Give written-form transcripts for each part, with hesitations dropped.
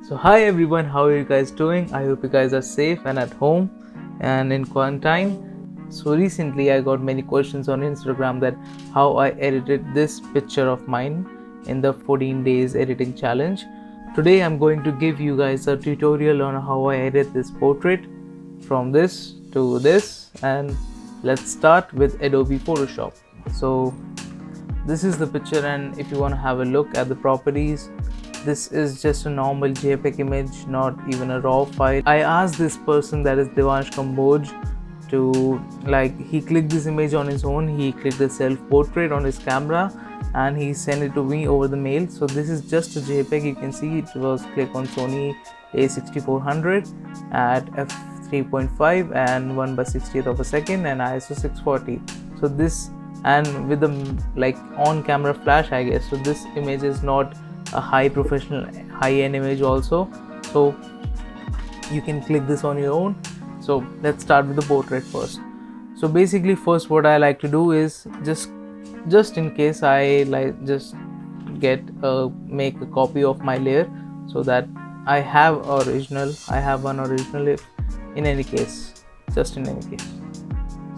So hi everyone, how are you guys doing? I hope you guys are safe and at home and in quarantine. So recently I got many questions on Instagram that how I edited this picture of mine in the 14 days editing challenge. Today I'm going to give you guys a tutorial on how I edit this portrait from this to this, and let's start with Adobe Photoshop. So this is the picture, and if you want to have a look at the properties, this is just a normal JPEG image, not even a raw file. I asked this person, that is Devansh Kamboj, to he clicked this image on his own. He clicked the self portrait on his camera and he sent it to me over the mail. So this is just a JPEG. You can see it was clicked on Sony A6400 at f3.5 and 1/60th of a second and ISO 640. So this, and with the on camera flash, I guess. So this image is not a high-end image also, so you can click this on your own. So let's start with the portrait first. So basically, first what I like to do is just in case I make a copy of my layer, so that I have one original if in any case, just in any case.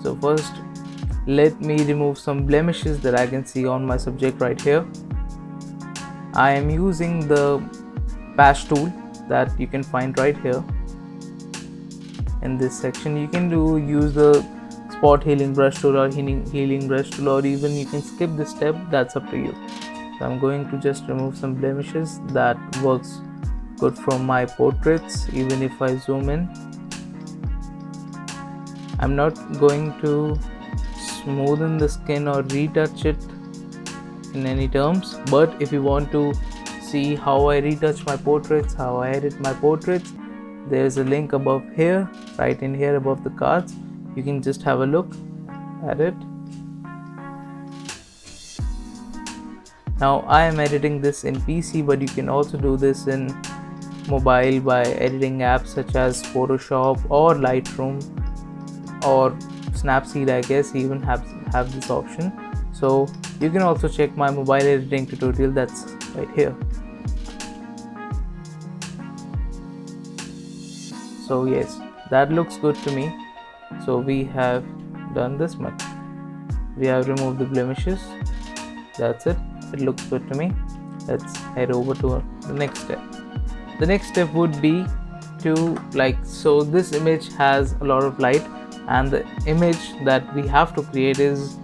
So first let me remove some blemishes that I can see on my subject right here. I am using the patch tool that you can find right here in this section. You can use the spot healing brush tool or healing brush tool, or even you can skip this step, that's up to you. So I'm going to just remove some blemishes. That works good from my portraits. Even if I zoom in, I'm not going to smoothen the skin or retouch it in any terms, but if you want to see how I retouch my portraits, how I edit my portraits, there's a link above here, right in here above the cards. You can just have a look at it. Now I am editing this in PC, but you can also do this in mobile by editing apps such as Photoshop or Lightroom or Snapseed. I guess even have this option. So you can also check my mobile editing tutorial, that's right here. So yes, that looks good to me. So we have done this much. We have removed the blemishes. That's it. It looks good to me. Let's head over to the next step. The next step would be to so this image has a lot of light, and the image that we have to create is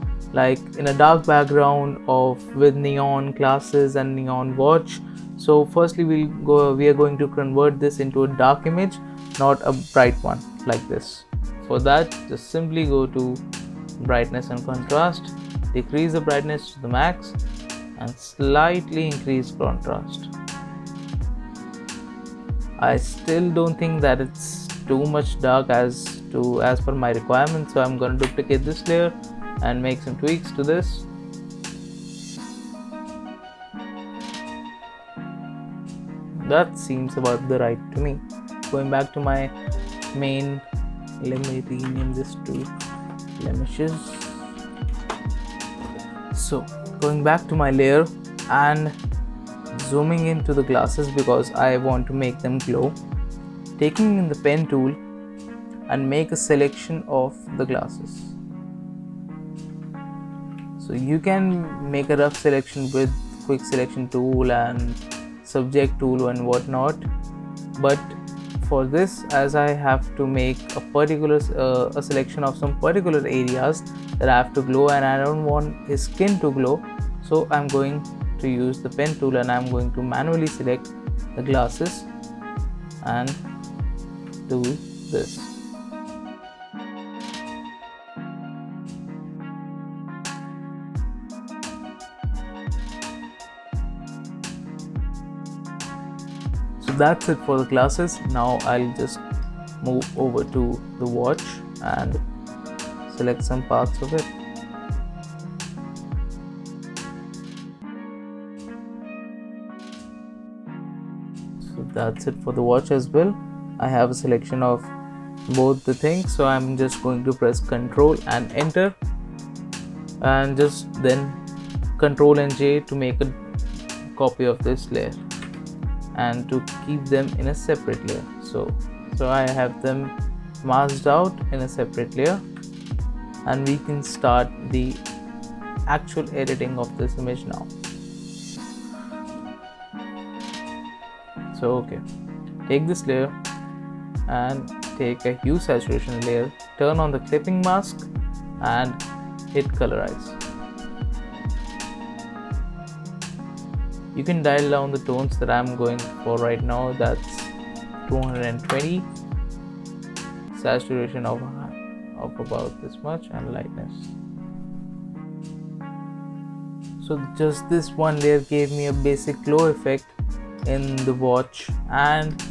in a dark background with neon glasses and neon watch. So firstly we are going to convert this into a dark image, not a bright one like this. For that, just simply go to brightness and contrast, decrease the brightness to the max and slightly increase contrast. I still don't think that it's too much dark as per my requirements, so I'm going to duplicate this layer and make some tweaks to this. That seems about the right to me. Going back to my main, let me rename this to blemishes. So going back to my layer and zooming into the glasses because I want to make them glow, taking in the pen tool and make a selection of the glasses. So you can make a rough selection with quick selection tool and subject tool and whatnot, but for this, as I have to make a particular a selection of some particular areas that I have to glow, and I don't want his skin to glow, so I'm going to use the pen tool and I'm going to manually select the glasses and do this. So that's it for the glasses. Now I'll just move over to the watch and select some parts of it. So that's it for the watch as well. I have a selection of both the things, so I'm just going to press Ctrl and Enter, and just then Ctrl and J to make a copy of this layer. and to keep them in a separate layer. So I have them masked out in a separate layer, and we can start the actual editing of this image now. So okay, take this layer and take a hue saturation layer, turn on the clipping mask and hit colorize. You can dial down the tones that I'm going for right now. That's 220, saturation of about this much, and lightness. So just this one layer gave me a basic glow effect in the watch and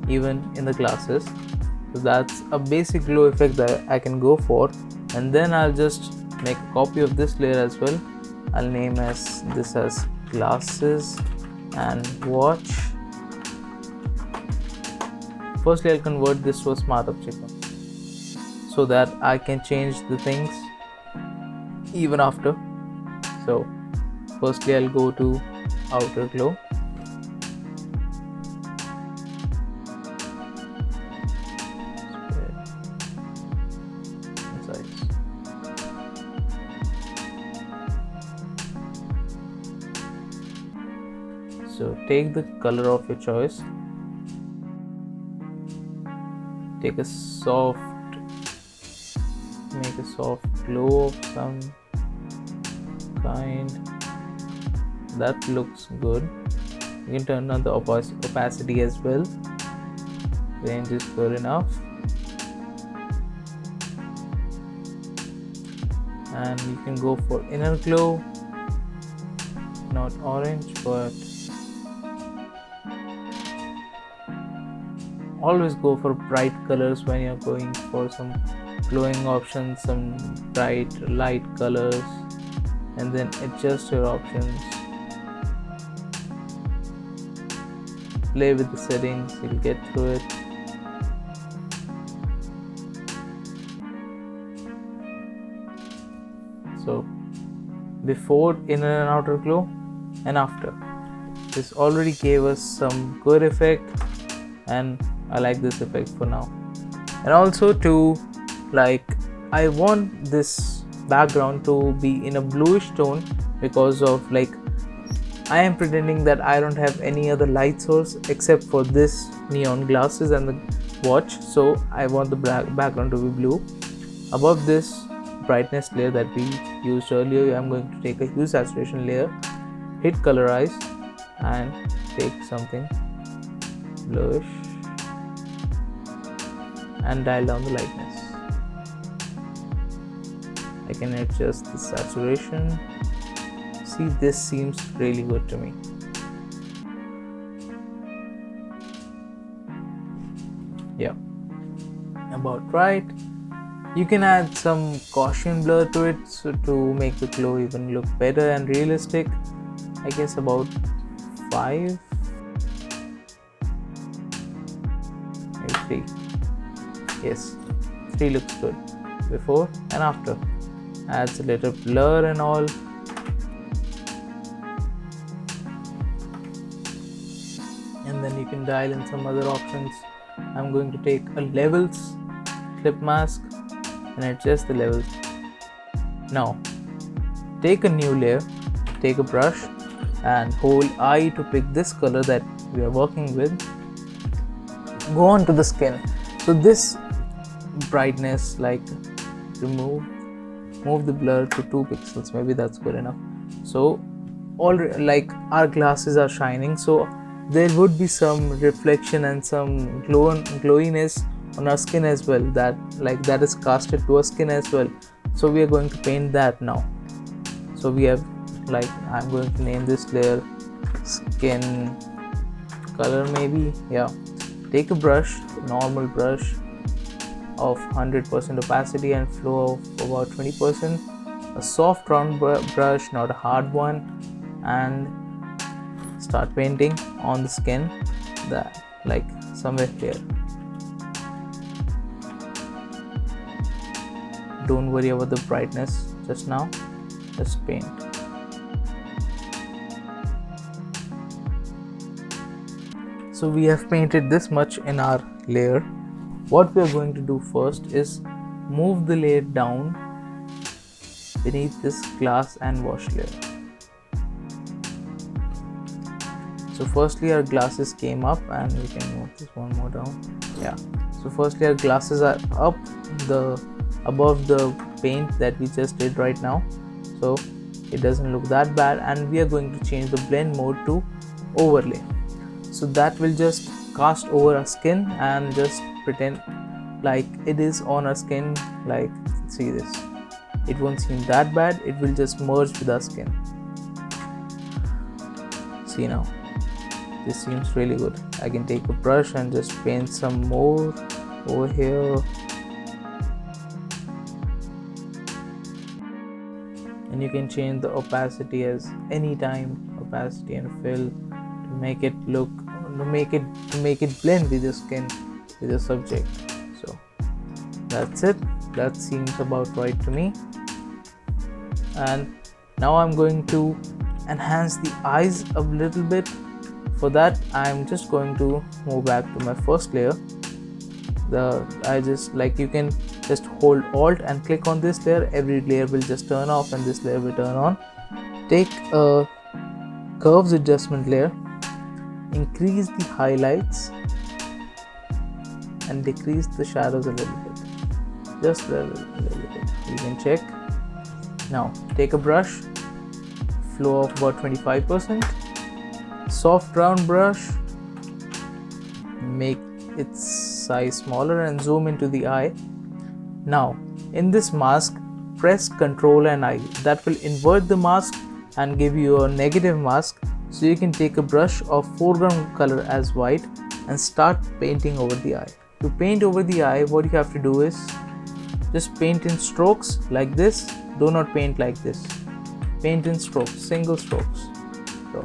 even in the glasses. So that's a basic glow effect that I can go for, and then I'll just make a copy of this layer as well. I'll name this as glasses and watch. Firstly, I'll convert this to a smart object so that I can change the things even after. So firstly, I'll go to outer glow. So take the color of your choice, make a soft glow of some kind. That looks good. You can turn on the opacity as well. Range is good enough, and you can go for inner glow, not orange, but always go for bright colors when you're going for some glowing options, some bright light colors, and then adjust your options. Play with the settings, you'll get through it. So before inner and outer glow, and after. This already gave us some good effect, and I like this effect for now. And also I want this background to be in a bluish tone, because of I am pretending that I don't have any other light source except for this neon glasses and the watch, so I want the background to be blue. Above this brightness layer that we used earlier, I'm going to take a hue saturation layer, hit colorize, and take something bluish and dial down the lightness. I can adjust the saturation. See, this seems really good to me. Yeah, about right. You can add some Gaussian blur to it, so to make the glow even look better and realistic. I guess about 5, maybe 3. Yes, 3 looks good. Before and after. Adds a little blur and all. And then you can dial in some other options. I'm going to take a levels clip mask and adjust the levels. Now take a new layer, take a brush and hold I to pick this color that we are working with. Go on to the skin. So this brightness, move the blur to 2 pixels, maybe that's good enough. So our glasses are shining, so there would be some reflection and some glowiness on our skin as well, that is casted to our skin as well. So we are going to paint that now. So we have I'm going to name this layer skin color, maybe. Yeah, take a brush, normal brush of 100% opacity and flow of about 20%, a soft round brush, not a hard one, and start painting on the skin, that somewhere here. Don't worry about the brightness just now, just paint. So we have painted this much in our layer. What we are going to do first is move the layer down beneath this glass and wash layer. So firstly our glasses came up, and we can move this one more down. Yeah, so firstly our glasses are up above the paint that we just did right now, so it doesn't look that bad. And we are going to change the blend mode to overlay, so that will just cast over our skin and just pretend like it is on our skin. Like, see this, it won't seem that bad, it will just merge with our skin. See, now this seems really good. I can take a brush and just paint some more over here, and you can change the opacity as anytime, opacity and fill, to make it look, to make it blend with the skin, with the subject. So that's it, that seems about right to me. And now I'm going to enhance the eyes a little bit. For that, I'm just going to move back to my first layer. You can just hold Alt and click on this layer. Every layer will just turn off and this layer will turn on. Take a curves adjustment layer, increase the highlights and decrease the shadows a little bit, just a little bit. You can check. Now take a brush, flow of about 25%, soft round brush, make its size smaller and zoom into the eye. Now in this mask, press Ctrl and I. That will invert the mask and give you a negative mask. So you can take a brush of foreground color as white and start painting over the eye. To paint over the eye, what you have to do is just paint in strokes like this. Do not paint like this. Paint in strokes, single strokes. So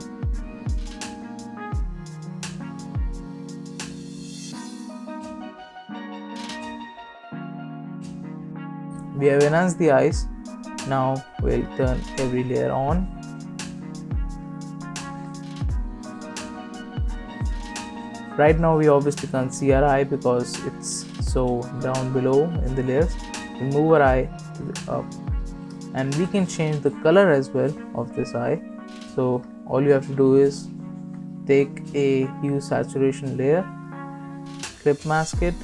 we have enhanced the eyes. Now we'll turn every layer on. Right now we obviously can't see our eye because it's so down below in the layers. We move our eye to the up, and we can change the color as well of this eye. So all you have to do is take a hue saturation layer, clip mask it,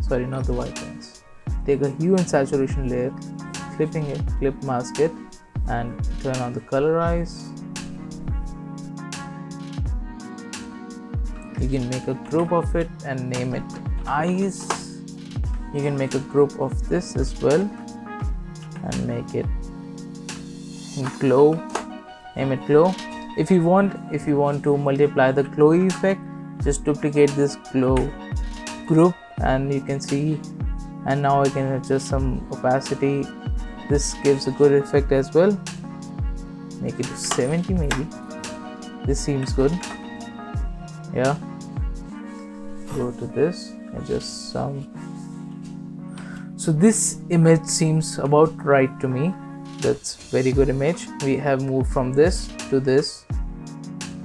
sorry, not the white ones. Take a hue and saturation layer, clipping it, clip mask it, and turn on the color eyes. You can make a group of it and name it eyes. You can make a group of this as well and make it glow. Name it glow. If you want to multiply the glowy effect, just duplicate this glow group and you can see. And now I can adjust some opacity. This gives a good effect as well. Make it to 70 maybe. This seems good. Yeah. Go to this, adjust some. So this image seems about right to me. That's very good image. We have moved from this to this.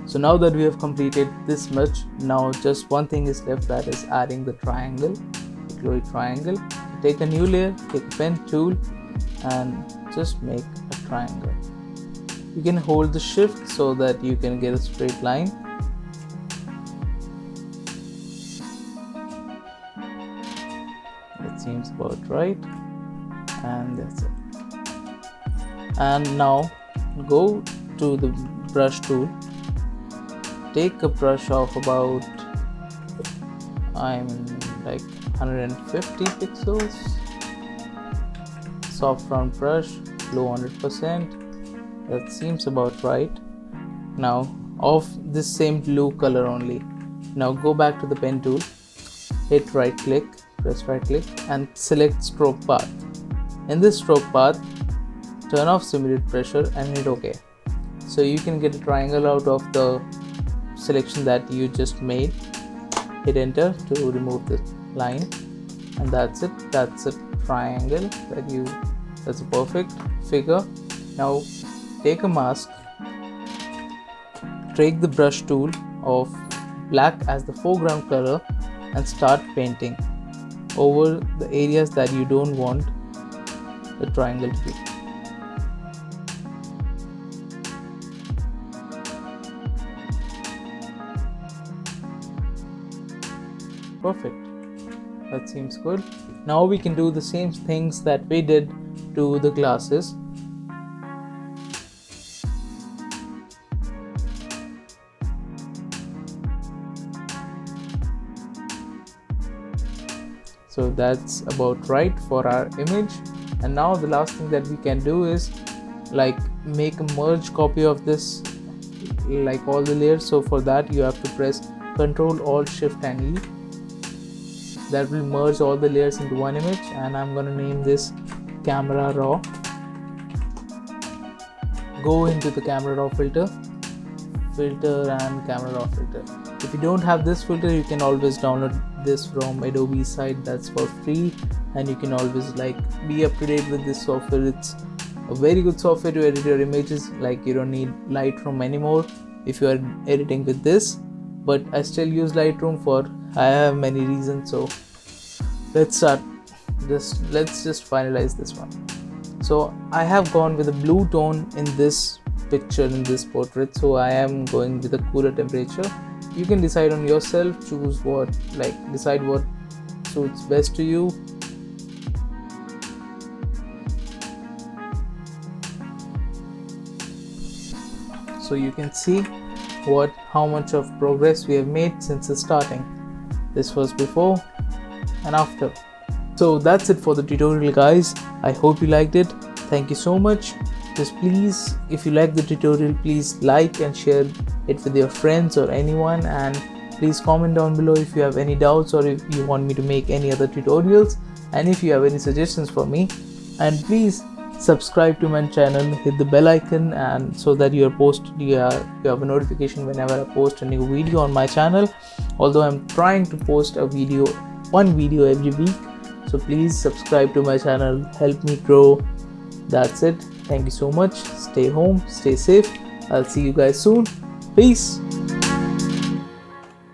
So now that we have completed this much, now just one thing is left, that is adding the triangle, the glowy triangle. Take a new layer, take a pen tool and just make a triangle. You can hold the shift so that you can get a straight line. That seems about right, and that's it. And now go to the brush tool, take a brush of about, I'm like 150 pixels, soft round brush, glow 100%. That seems about right. Now of this same blue color only. Now go back to the pen tool, hit right click, press right click and select stroke path. In this stroke path, turn off simulate pressure and hit OK. So you can get a triangle out of the selection that you just made. Hit enter to remove the line, and that's it. That's a triangle that's a perfect figure. Now take a mask, take the brush tool of black as the foreground color and start painting over the areas that you don't want the triangle to be. Perfect. That seems good. Now we can do the same things that we did to the glasses. So that's about right for our image. And now the last thing that we can do is like make a merge copy of this, like all the layers. So for that you have to press Ctrl Alt Shift and E. That will merge all the layers into one image, and I'm gonna name this camera raw. Go into the camera raw filter and camera raw filter. If you don't have this filter, you can always download this from Adobe site, that's for free, and you can always like be up to date with this software. It's a very good software to edit your images. Like you don't need Lightroom anymore if you are editing with this, but I still use Lightroom for I have many reasons. So let's start this. Let's just finalize this one. So I have gone with a blue tone in this picture, in this portrait, so I am going with a cooler temperature. You can decide on yourself, choose what, like decide what suits best to you. So you can see how much of progress we have made since the starting. This was before and after. So that's it for the tutorial, guys. I hope you liked it. Thank you so much. Just please, if you like the tutorial, please like and share it with your friends or anyone, and please comment down below if you have any doubts or if you want me to make any other tutorials, and if you have any suggestions for me. And please subscribe to my channel, hit the bell icon, and so that you have a notification whenever I post a new video on my channel. Although I'm trying to post one video every week, so please subscribe to my channel, help me grow. That's it. Thank you so much. Stay home, stay safe. I'll see you guys soon. Peace.